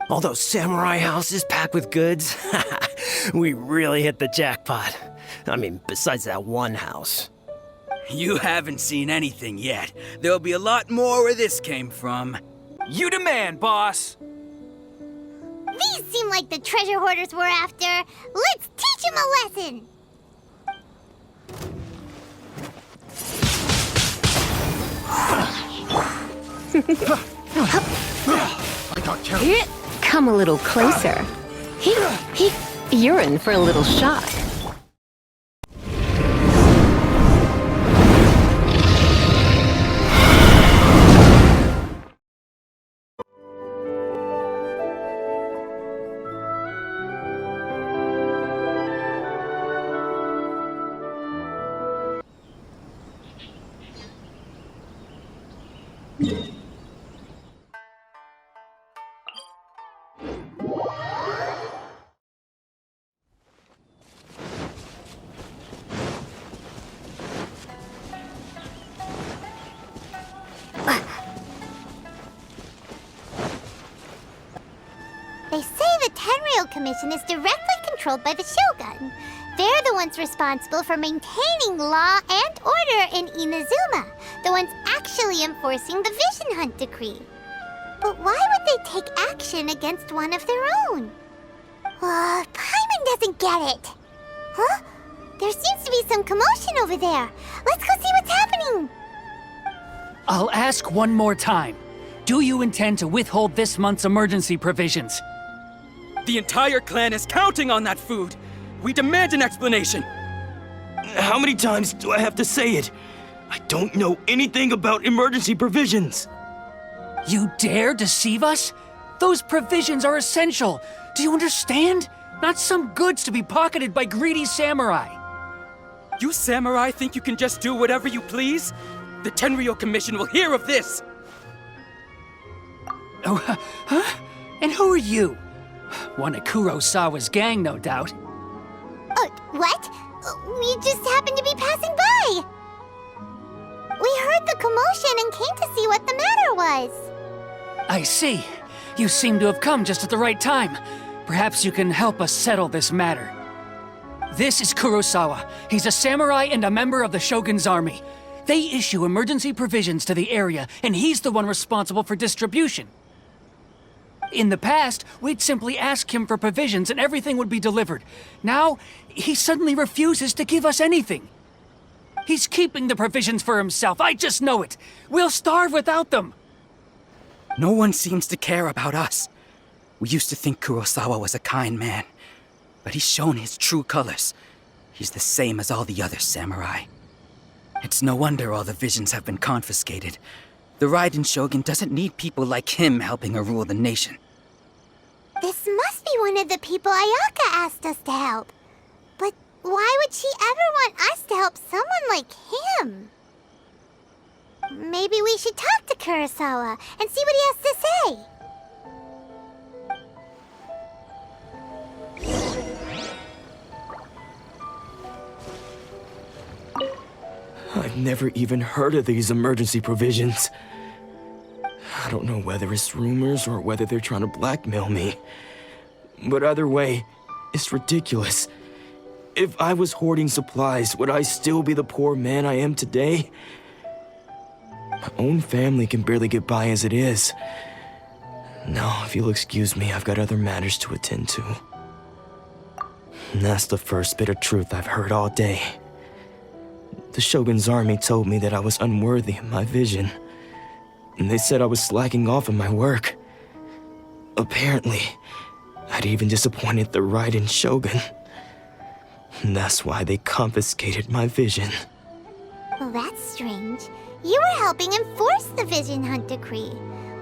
All those samurai houses packed with goods. We really hit the jackpot. I mean, besides that one house. You haven't seen anything yet. There'll be a lot more where this came from. You demand, boss! These seem like the treasure hoarders we're after. Let's teach them a lesson! I got you. Come a little closer. You're in for a little shock. They say the Tenryou Commission is directly controlled by the Shogun. They're the ones responsible for maintaining law and order in Inazuma, the ones actually enforcing the Vision Hunt Decree. But why would they take action against one of their own? Paimon doesn't get it. Huh? There seems to be some commotion over there. Let's go see what's happening. I'll ask one more time. Do you intend to withhold this month's emergency provisions? The entire clan is counting on that food. We demand an explanation. How many times do I have to say it? I don't know anything about emergency provisions. You dare deceive us? Those provisions are essential. Do you understand? Not some goods to be pocketed by greedy samurai. You samurai think you can just do whatever you please? The Tenryou Commission will hear of this! Oh, huh? And who are you? One of Kurosawa's gang, no doubt. What? We just happened to be passing by. We heard the commotion and came to see what the matter was. I see. You seem to have come just at the right time. Perhaps you can help us settle this matter. This is Kurosawa. He's a samurai and a member of the Shogun's army. They issue emergency provisions to the area, and he's the one responsible for distribution. In the past, we'd simply ask him for provisions and everything would be delivered. Now, he suddenly refuses to give us anything. He's keeping the provisions for himself, I just know it. We'll starve without them. No one seems to care about us. We used to think Kurosawa was a kind man, but he's shown his true colors. He's the same as all the other samurai. It's no wonder all the visions have been confiscated. The Raiden Shogun doesn't need people like him helping her rule the nation. This must be one of the people Ayaka asked us to help. But why would she ever want us to help someone like him? Maybe we should talk to Kurosawa and see what he has to say. I've never even heard of these emergency provisions. I don't know whether it's rumors or whether they're trying to blackmail me. But either way, it's ridiculous. If I was hoarding supplies, would I still be the poor man I am today? My own family can barely get by as it is. Now, if you'll excuse me, I've got other matters to attend to. And that's the first bit of truth I've heard all day. The Shogun's army told me that I was unworthy of my vision. And they said I was slacking off in my work. Apparently, I'd even disappointed the Raiden Shogun. And that's why they confiscated my vision. Well, that's strange. You were helping enforce the Vision Hunt Decree.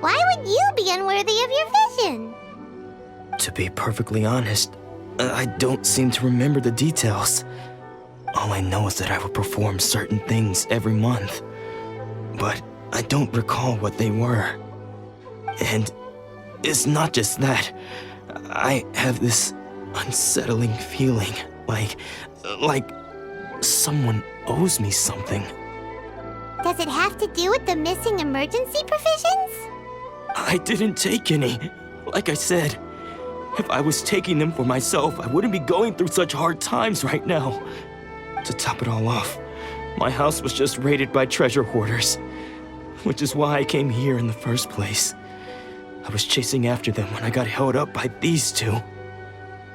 Why would you be unworthy of your vision? To be perfectly honest, I don't seem to remember the details. All I know is that I would perform certain things every month. But I don't recall what they were. And it's not just that. I have this unsettling feeling, like someone owes me something. Does it have to do with the missing emergency provisions? I didn't take any. Like I said, if I was taking them for myself, I wouldn't be going through such hard times right now. To top it all off, my house was just raided by treasure hoarders, which is why I came here in the first place. I was chasing after them when I got held up by these two.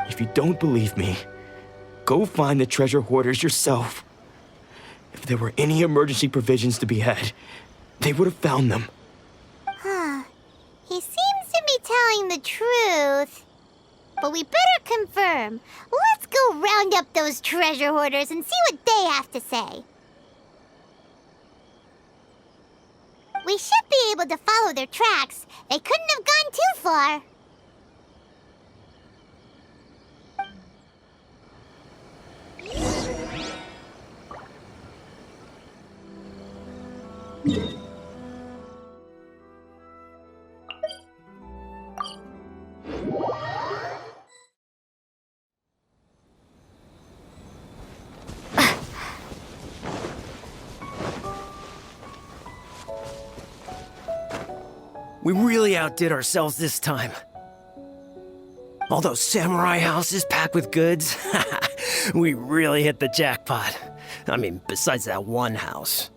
If you don't believe me, go find the treasure hoarders yourself. If there were any emergency provisions to be had, they would have found them. He seems to be telling the truth. But we better confirm. Let's go round up those treasure hoarders and see what they have to say. We should be able to follow their tracks. They couldn't have gone too far. We really outdid ourselves this time. All those samurai houses packed with goods. We really hit the jackpot. I mean, besides that one house.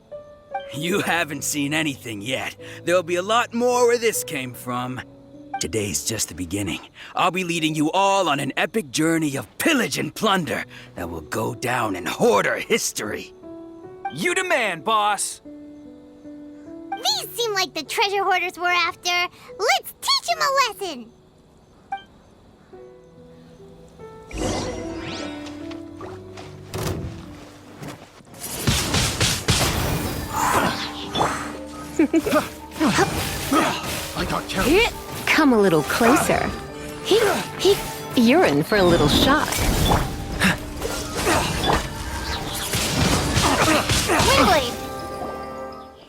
You haven't seen anything yet. There'll be a lot more where this came from. Today's just the beginning. I'll be leading you all on an epic journey of pillage and plunder that will go down in Hoarder history. You demand, boss! These seem like the treasure hoarders we're after. Let's teach them a lesson! I got carried. Come a little closer. You're in for a little shock. Windblade!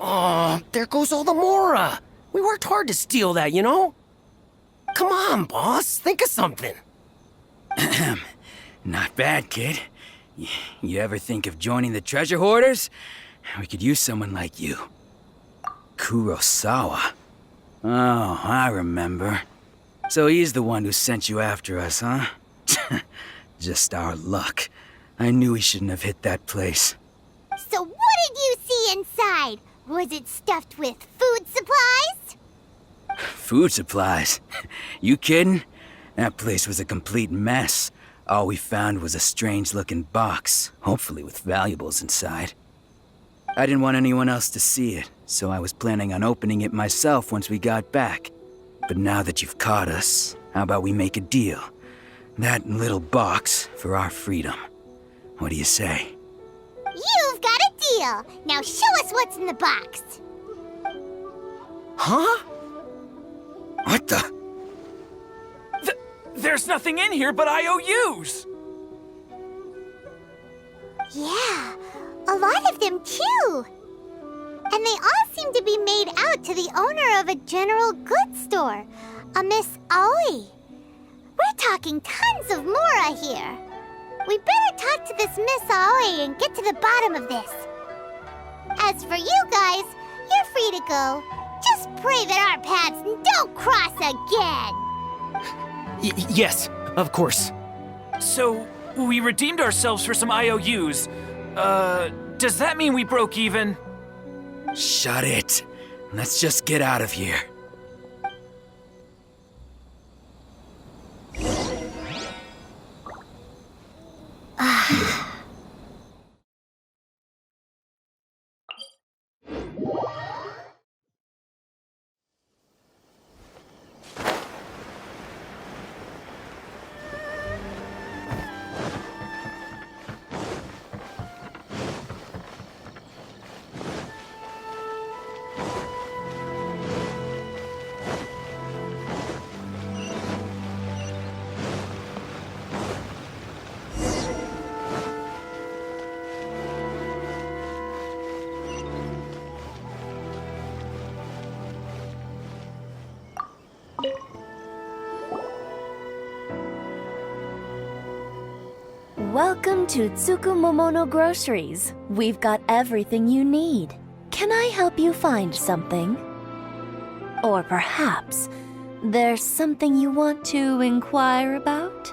Oh, there goes all the Mora. We worked hard to steal that, you know? Come on, boss. Think of something. Not bad, kid. You ever think of joining the treasure hoarders? We could use someone like you. Kurosawa. Oh, I remember. So he's the one who sent you after us, huh? Just our luck. I knew he shouldn't have hit that place. So what did you see inside? Was it stuffed with food supplies? Food supplies? You kidding? That place was a complete mess. All we found was a strange-looking box, hopefully with valuables inside. I didn't want anyone else to see it, so I was planning on opening it myself once we got back. But now that you've caught us, how about we make a deal? That little box for our freedom. What do you say? You've got a deal! Now show us what's in the box! Huh? What the? There's nothing in here but IOUs! Yeah, a lot of them too! And they all seem to be made out to the owner of a general goods store, a Miss Aoi. We're talking tons of Mora here. We better talk to this Miss Aoi and get to the bottom of this. As for you guys, you're free to go. Just pray that our paths don't cross again. Yes, of course. So, we redeemed ourselves for some IOUs. Does that mean we broke even? Shut it. Let's just get out of here. Welcome to Tsukumomono Groceries. We've got everything you need. Can I help you find something? Or perhaps There's something you want to inquire about?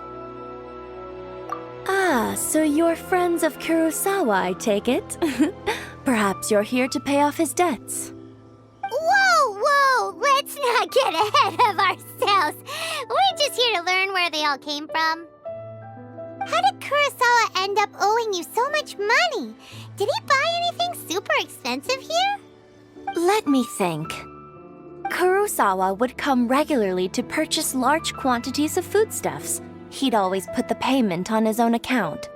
Ah, so you're friends of Kurosawa, I take it. Perhaps you're here to pay off his debts. Whoa, whoa! Let's not get ahead of ourselves. We're just here to learn where they all came from. How did Kurosawa end up owing you so much money? Did he buy anything super expensive here? Let me think. Kurosawa would come regularly to purchase large quantities of foodstuffs. He'd always put the payment on his own account.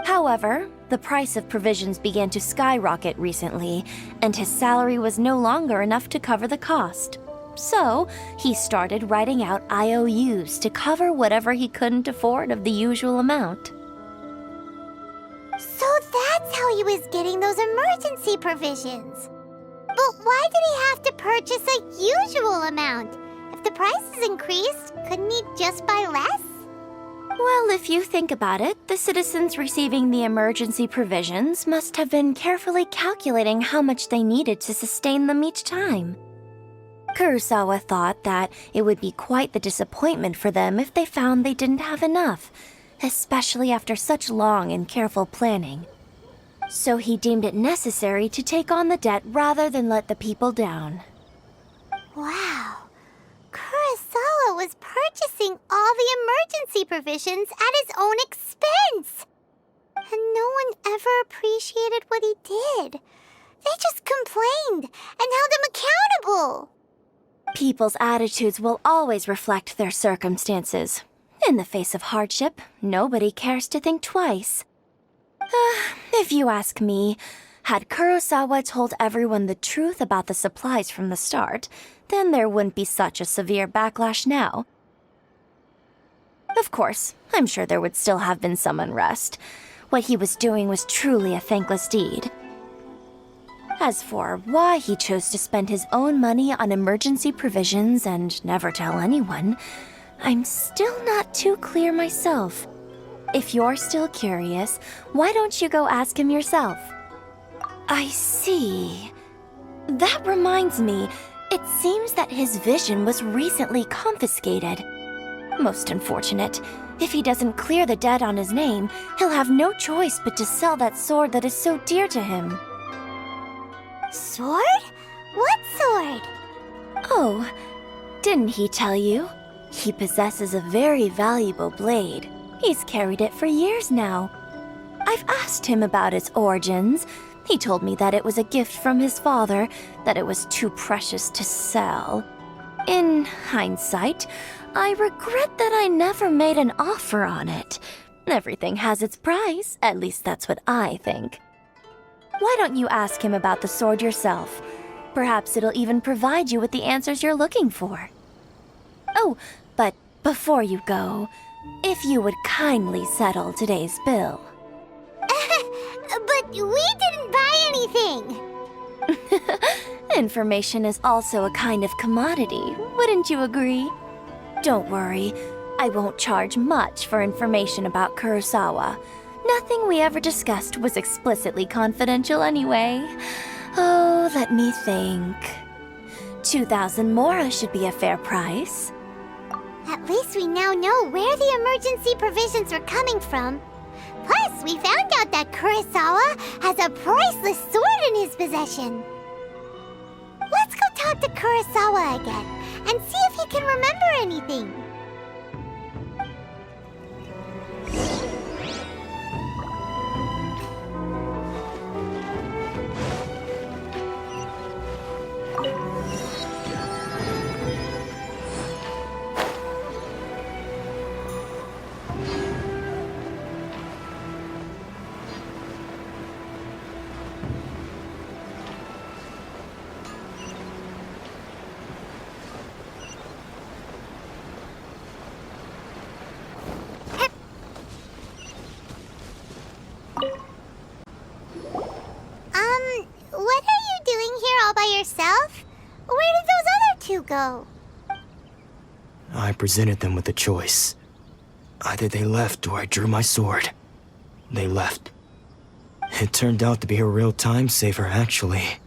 However, the price of provisions began to skyrocket recently, and his salary was no longer enough to cover the cost. So, he started writing out IOUs to cover whatever he couldn't afford of the usual amount. So that's how he was getting those emergency provisions. But why did he have to purchase a usual amount? If the prices increased, couldn't he just buy less? Well, if you think about it, the citizens receiving the emergency provisions must have been carefully calculating how much they needed to sustain them each time. Kurosawa thought that it would be quite the disappointment for them if they found they didn't have enough, especially after such long and careful planning. So he deemed it necessary to take on the debt rather than let the people down. Wow. Kurosawa was purchasing all the emergency provisions at his own expense. And no one ever appreciated what he did. They just complained and held him accountable. People's attitudes will always reflect their circumstances. In the face of hardship, nobody cares to think twice. If you ask me, had Kurosawa told everyone the truth about the supplies from the start, then there wouldn't be such a severe backlash now. Of course, I'm sure there would still have been some unrest. What he was doing was truly a thankless deed. As for why he chose to spend his own money on emergency provisions and never tell anyone, I'm still not too clear myself. If you're still curious, why don't you go ask him yourself? I see. That reminds me, it seems that his vision was recently confiscated. Most unfortunate. If he doesn't clear the debt on his name, he'll have no choice but to sell that sword that is so dear to him. Sword? What sword? Oh, didn't he tell you? He possesses a very valuable blade. He's carried it for years now. I've asked him about its origins. He told me that it was a gift from his father, that it was too precious to sell. In hindsight, I regret that I never made an offer on it. Everything has its price, at least that's what I think. Why don't you ask him about the sword yourself? Perhaps it'll even provide you with the answers you're looking for. Oh, but before you go, if you would kindly settle today's bill. But we didn't buy anything! Information is also a kind of commodity, wouldn't you agree? Don't worry, I won't charge much for information about Kurosawa. Nothing we ever discussed was explicitly confidential anyway. Oh, let me think. 2,000 mora should be a fair price. At least we now know where the emergency provisions were coming from. Plus, we found out that Kurosawa has a priceless sword in his possession. Let's go talk to Kurosawa again and see if he can remember anything. What are you doing here all by yourself? Where did those other two go? I presented them with a choice. Either they left or I drew my sword. They left. It turned out to be a real time saver, actually.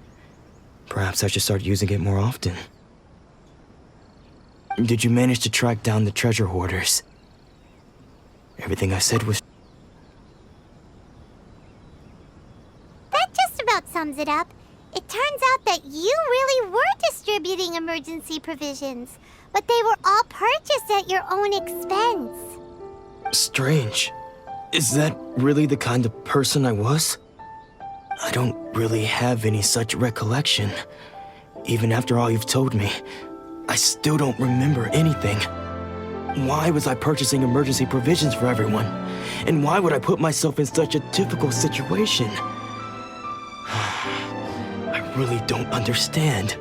Perhaps I should start using it more often. Did you manage to track down the treasure hoarders? Everything I said was... That just about sums it up. It turns out that you really were distributing emergency provisions, but they were all purchased at your own expense. Strange. Is that really the kind of person I was? I don't really have any such recollection. Even after all you've told me, I still don't remember anything. Why was I purchasing emergency provisions for everyone? And why would I put myself in such a difficult situation? I really don't understand.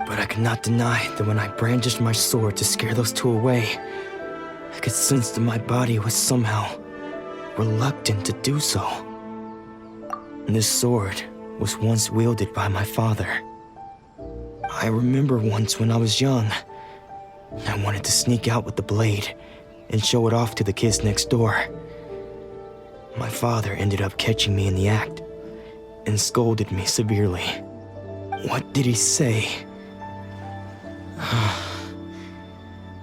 But I cannot deny that when I brandished my sword to scare those two away, I could sense that my body was somehow reluctant to do so. This sword was once wielded by my father. I remember once when I was young, I wanted to sneak out with the blade and show it off to the kids next door. My father ended up catching me in the act and scolded me severely. What did he say?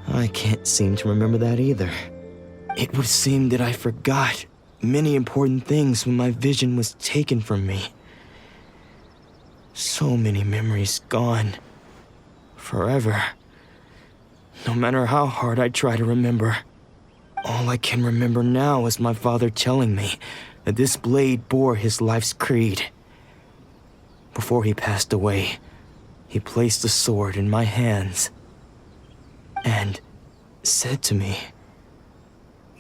I can't seem to remember that either. It would seem that I forgot many important things when my vision was taken from me. So many memories gone. Forever. No matter how hard I try to remember, all I can remember now is my father telling me that this blade bore his life's creed. Before he passed away, he placed the sword in my hands and said to me,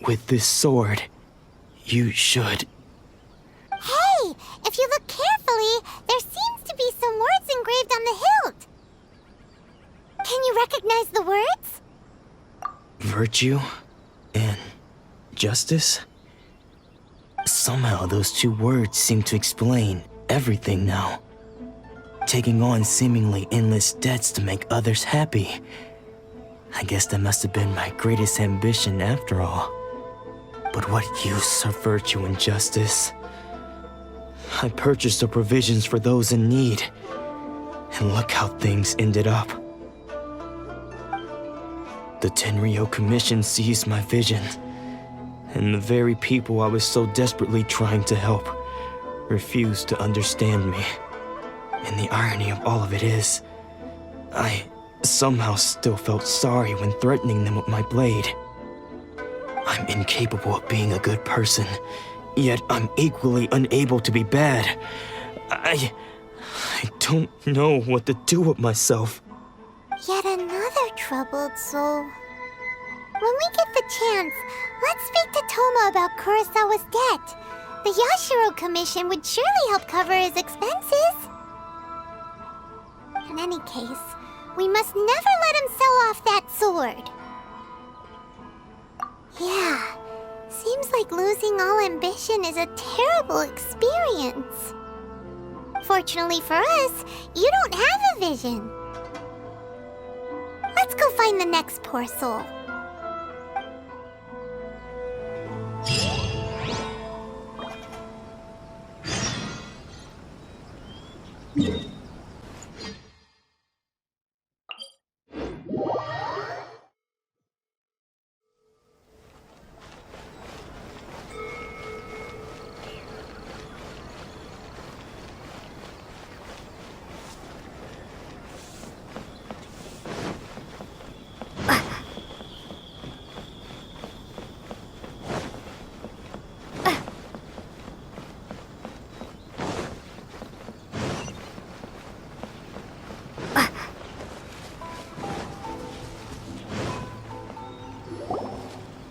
"With this sword, you should..." Hey, if you look carefully, there seems to be some words engraved on the hilt. Can you recognize the words? Virtue and justice? Somehow those two words seem to explain everything now. Taking on seemingly endless debts to make others happy. I guess that must have been my greatest ambition after all. But what use are virtue and justice? I purchased the provisions for those in need, and look how things ended up. The Tenryou Commission seized my vision, and the very people I was so desperately trying to help refused to understand me. And the irony of all of it is, I somehow still felt sorry when threatening them with my blade. I'm incapable of being a good person, yet I'm equally unable to be bad. I don't know what to do with myself. Yet another troubled soul. When we get the chance, let's speak to Toma about Kurosawa's debt. The Yashiro Commission would surely help cover his expenses. In any case, we must never let him sell off that sword. Yeah, seems like losing all ambition is a terrible experience. Fortunately for us, you don't have a vision. Let's go find the next poor soul.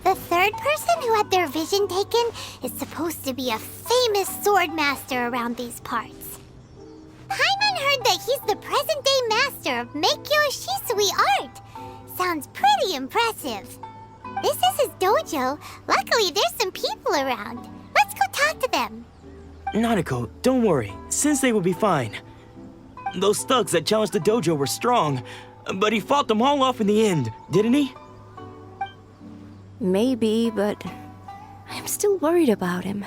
The third person who had their vision taken is supposed to be a famous swordmaster around these parts. Paimon heard that he's the present-day master of Meikyo Shisui art. Sounds pretty impressive. This is his dojo. Luckily, there's some people around. Let's go talk to them. Nanako, don't worry. Sensei will be fine. Those thugs that challenged the dojo were strong, but he fought them all off in the end, didn't he? Maybe, but I'm still worried about him.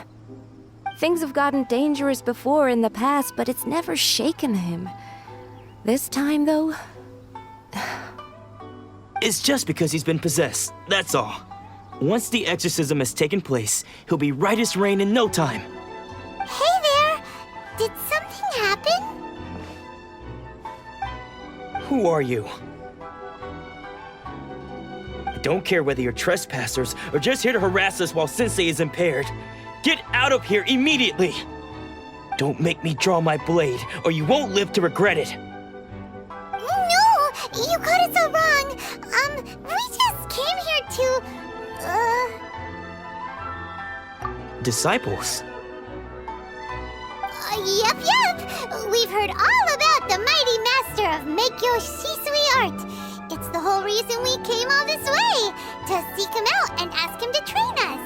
Things have gotten dangerous before in the past, but it's never shaken him. This time, though... It's just because he's been possessed, that's all. Once the exorcism has taken place, he'll be right as rain in no time. Hey there! Did something happen? Who are you? I don't care whether you're trespassers or just here to harass us while Sensei is impaired. Get out of here immediately! Don't make me draw my blade, or you won't live to regret it. No! You got it so wrong! We just came here to... Disciples? Yep. We've heard all about the mighty master of Meikyo Shisui art. It's the whole reason we came all this way, to seek him out and ask him to train us.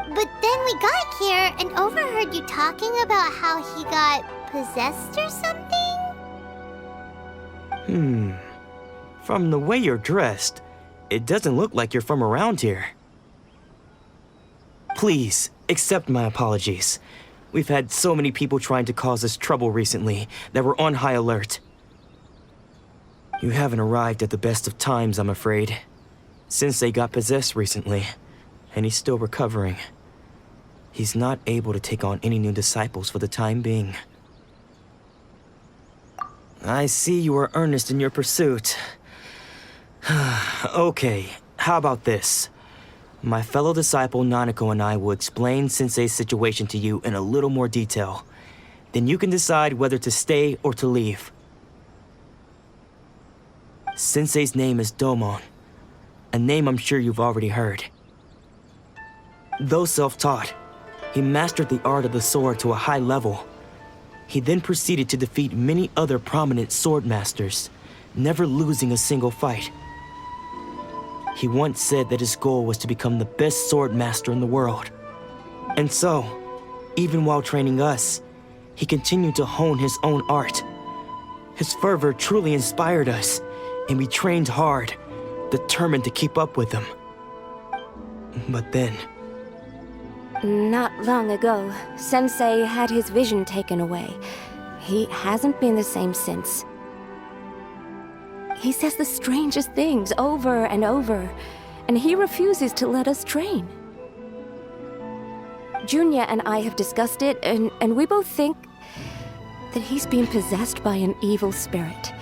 But then we got here and overheard you talking about how he got possessed or something? From the way you're dressed, it doesn't look like you're from around here. Please, accept my apologies. We've had so many people trying to cause us trouble recently that we're on high alert. You haven't arrived at the best of times, I'm afraid. Sensei got possessed recently, and he's still recovering. He's not able to take on any new disciples for the time being. I see you are earnest in your pursuit. Okay, how about this? My fellow disciple Nanako and I will explain Sensei's situation to you in a little more detail. Then you can decide whether to stay or to leave. Sensei's name is Domon, a name I'm sure you've already heard. Though self-taught, he mastered the art of the sword to a high level. He then proceeded to defeat many other prominent swordmasters, never losing a single fight. He once said that his goal was to become the best swordmaster in the world. And so, even while training us, he continued to hone his own art. His fervor truly inspired us, and we trained hard, determined to keep up with him. But then... Not long ago, Sensei had his vision taken away. He hasn't been the same since. He says the strangest things over and over, and he refuses to let us train. Junya and I have discussed it, and we both think that he's being possessed by an evil spirit.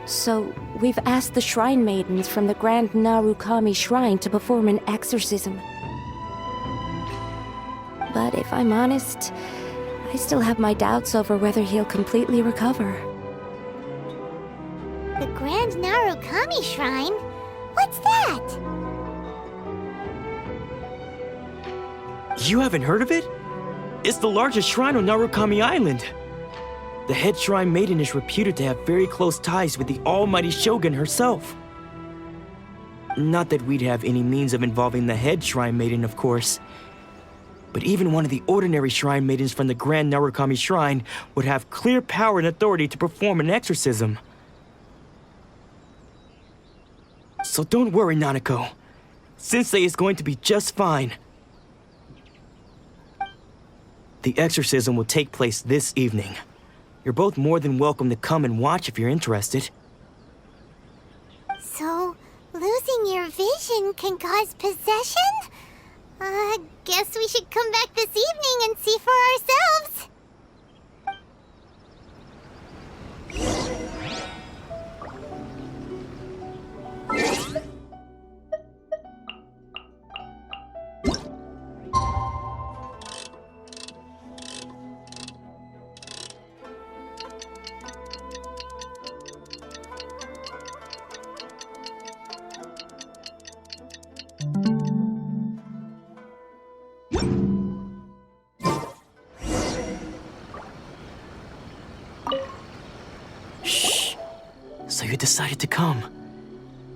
So we've asked the shrine maidens from the Grand Narukami Shrine to perform an exorcism. But if I'm honest, I still have my doubts over whether he'll completely recover. The Grand Narukami Shrine? What's that? You haven't heard of it? It's the largest shrine on Narukami Island. The head shrine maiden is reputed to have very close ties with the almighty shogun herself. Not that we'd have any means of involving the head shrine maiden, of course. But even one of the ordinary shrine maidens from the Grand Narukami Shrine would have clear power and authority to perform an exorcism. So don't worry, Nanako. Sensei is going to be just fine. The exorcism will take place this evening. You're both more than welcome to come and watch if you're interested. So, losing your vision can cause possession? Guess we should come back this evening and see for ourselves. So you decided to come.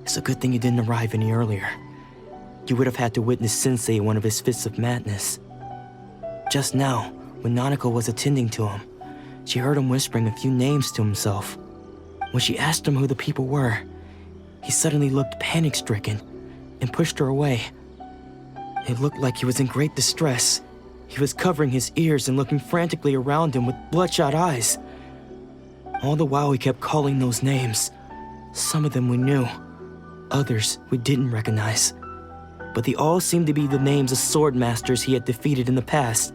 It's a good thing you didn't arrive any earlier. You would have had to witness Sensei in one of his fits of madness. Just now, when Nanako was attending to him, she heard him whispering a few names to himself. When she asked him who the people were, he suddenly looked panic-stricken and pushed her away. It looked like he was in great distress. He was covering his ears and looking frantically around him with bloodshot eyes. All the while he kept calling those names. Some of them we knew, others we didn't recognize. But they all seemed to be the names of swordmasters he had defeated in the past.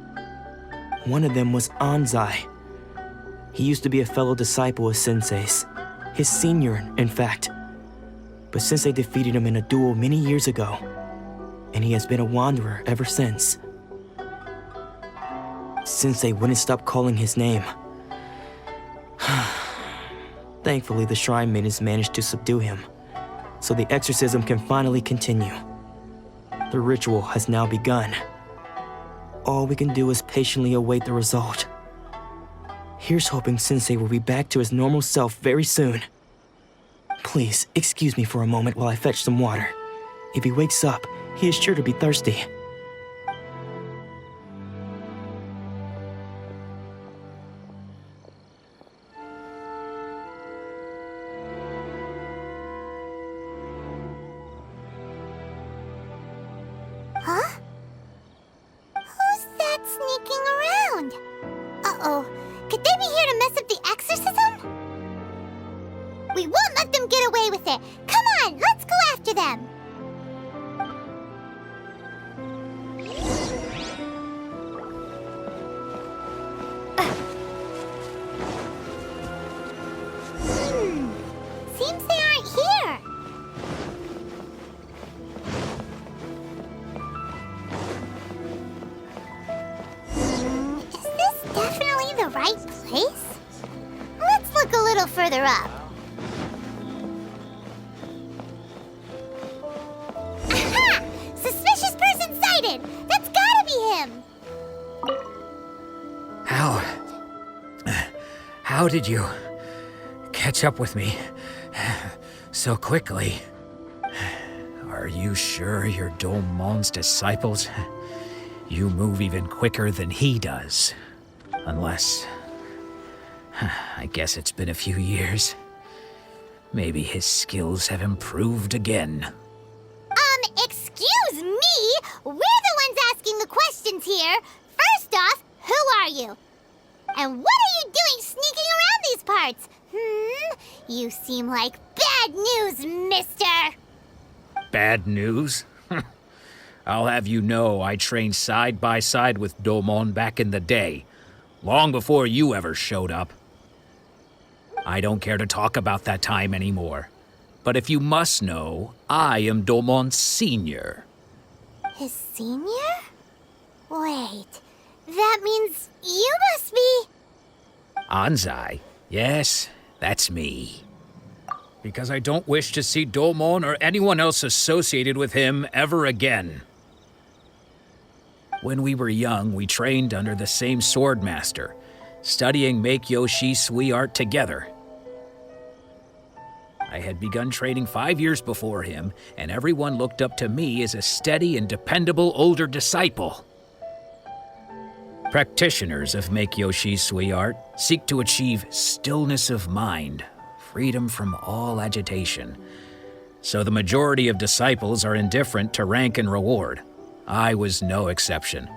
One of them was Anzai. He used to be a fellow disciple of Sensei's, his senior, in fact. But Sensei defeated him in a duel many years ago, and he has been a wanderer ever since. Sensei wouldn't stop calling his name. Thankfully, the Shrine Maidens managed to subdue him, so the exorcism can finally continue. The ritual has now begun. All we can do is patiently await the result. Here's hoping Sensei will be back to his normal self very soon. Please, excuse me for a moment while I fetch some water. If he wakes up, he is sure to be thirsty. Huh? Who's that sneaking around? Uh-oh. Could they be here to mess up the exorcism? We won't let them get away with it. Come on, let's go after them. Seems they aren't here. Is this definitely the right place? Let's look a little further up. Aha! Suspicious person sighted! That's gotta be him! How did you catch up with me so quickly? Are you sure you're Domon's disciples? You move even quicker than he does. Unless... I guess it's been a few years. Maybe his skills have improved again. Excuse me? We're the ones asking the questions here. First off, who are you? And what are you doing sneaking around these parts? You seem like bad news, mister. Bad news? I'll have you know I trained side by side with Domon back in the day, long before you ever showed up. I don't care to talk about that time anymore. But if you must know, I am Domon's senior. His senior? Wait, that means you must be... Anzai? Yes, that's me. Because I don't wish to see Domon or anyone else associated with him ever again. When we were young, we trained under the same Swordmaster, studying Make-Yoshi Sui art together. I had begun training 5 years before him, and everyone looked up to me as a steady and dependable older disciple. Practitioners of Make-Yoshi Sui art seek to achieve stillness of mind, freedom from all agitation. So the majority of disciples are indifferent to rank and reward. I was no exception.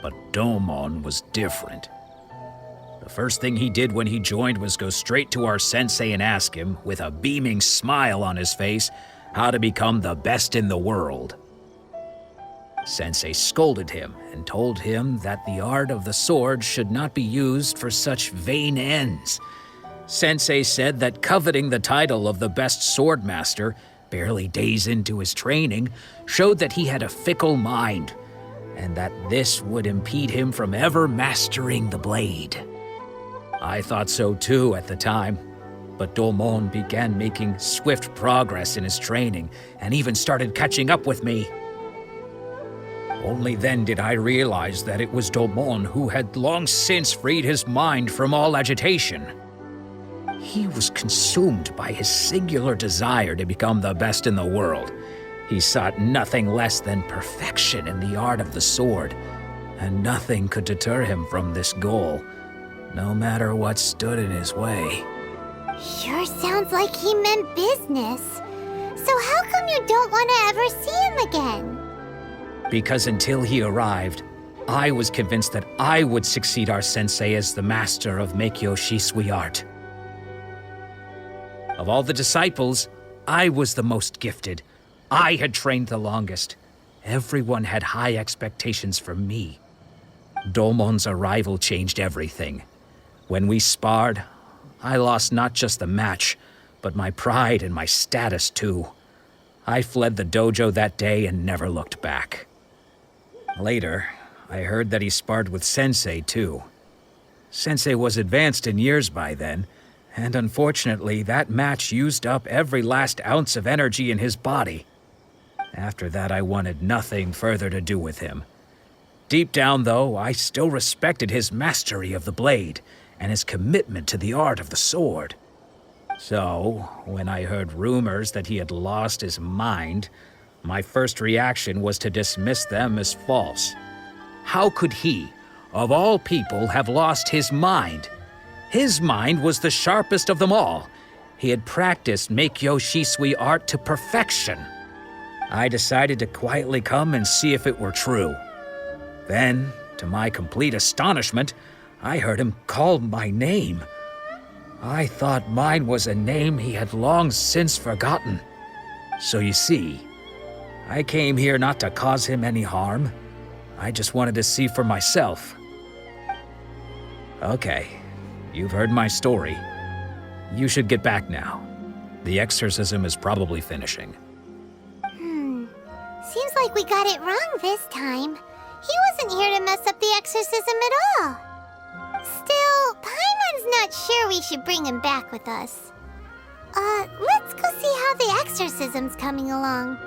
But Domon was different. The first thing he did when he joined was go straight to our sensei and ask him, with a beaming smile on his face, how to become the best in the world. Sensei scolded him and told him that the art of the sword should not be used for such vain ends. Sensei said that coveting the title of the best swordmaster, barely days into his training, showed that he had a fickle mind, and that this would impede him from ever mastering the blade. I thought so too at the time, but Domon began making swift progress in his training and even started catching up with me. Only then did I realize that it was Domon who had long since freed his mind from all agitation. He was consumed by his singular desire to become the best in the world. He sought nothing less than perfection in the art of the sword, and nothing could deter him from this goal, no matter what stood in his way. Sure sounds like he meant business. So how come you don't want to ever see him again? Because until he arrived, I was convinced that I would succeed our sensei as the master of Make-Yoshi Sui art. Of all the disciples, I was the most gifted. I had trained the longest. Everyone had high expectations for me. Domon's arrival changed everything. When we sparred, I lost not just the match, but my pride and my status too. I fled the dojo that day and never looked back. Later, I heard that he sparred with Sensei too. Sensei was advanced in years by then, and unfortunately that match used up every last ounce of energy in his body. After that, I wanted nothing further to do with him. Deep down, though, I still respected his mastery of the blade and his commitment to the art of the sword. So, when I heard rumors that he had lost his mind, my first reaction was to dismiss them as false. How could he, of all people, have lost his mind? His mind was the sharpest of them all. He had practiced Meikyo Shisui art to perfection. I decided to quietly come and see if it were true. Then, to my complete astonishment, I heard him call my name. I thought mine was a name he had long since forgotten. So you see, I came here not to cause him any harm. I just wanted to see for myself. Okay, you've heard my story. You should get back now. The exorcism is probably finishing. Seems like we got it wrong this time. He wasn't here to mess up the exorcism at all. Still, Paimon's not sure we should bring him back with us. Let's go see how the exorcism's coming along.